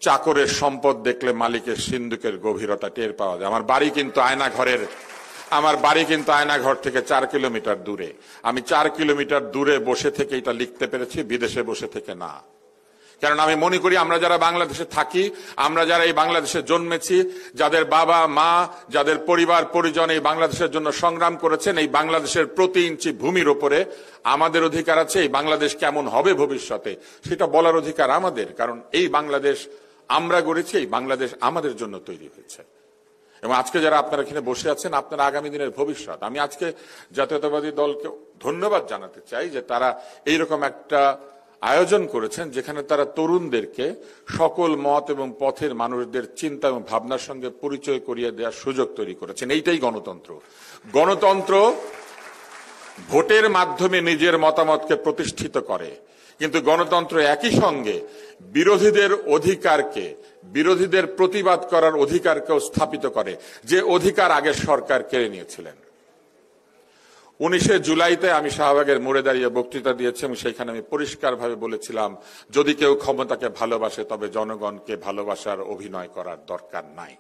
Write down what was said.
চাকরের সম্পদ দেখলে মালিকের সিন্ধুকের গভীরতা টের পাওয়া যায়। আমার বাড়ি কিন্তু আয়নাঘর থেকে 4 কিলোমিটার দূরে। আমি 4 কিলোমিটার দূরে বসে থেকে এটা লিখতে পেরেছি, বিদেশে বসে থেকে না। কারণ আমি মনে করি আমরা যারা বাংলাদেশে থাকি, আমরা যারা এই বাংলাদেশে জন্মেছি, যাদের বাবা মা, যাদের পরিবার পরিজন এই বাংলাদেশের জন্য সংগ্রাম করেছেন, এই বাংলাদেশের প্রতি ইঞ্চি ভূমির উপরে আমাদের অধিকার আছে। এই বাংলাদেশ কেমন হবে ভবিষ্যতে সেটা বলার অধিকার আমাদের। কারণ এই বাংলাদেশ আমরা গড়েছি, এই বাংলাদেশ আমাদের জন্য তৈরি হয়েছে। এবং আজকে যারা আপনারা এখানে বসে আছেন, আপনারা আগামী দিনের ভবিষ্যৎ। আমি আজকে জাতীয়তাবাদী দলকে ধন্যবাদ জানাতে চাই যে তারা এইরকম একটা আয়োজন করেছেন যেখানে তারা তরুণদেরকে সকল মত এবং পথের মানুষদের চিন্তা এবং ভাবনার সঙ্গে পরিচয় করিয়ে দেওয়ার সুযোগ তৈরি করেছেন। এইটাই গণতন্ত্র। গণতন্ত্র ভোটের মাধ্যমে নিজের মতামতকে প্রতিষ্ঠিত করে, কিন্তু গণতন্ত্র একই সঙ্গে বিরোধীদের অধিকারকে, বিরোধীদের প্রতিবাদ করার অধিকারকেও স্থাপিত করে, যে অধিকার আগের সরকার কেড়ে নিয়েছিলেন। 19 জুলাইতে আমি শাহবাগের মোড়ে দাঁড়িয়ে বক্তৃতা দিয়েছি এবং সেখানে আমি পরিষ্কারভাবে বলেছিলাম, যদি কেউ ক্ষমতাকে ভালোবাসে তবে জনগণকে ভালোবাসার অভিনয় করার দরকার নাই।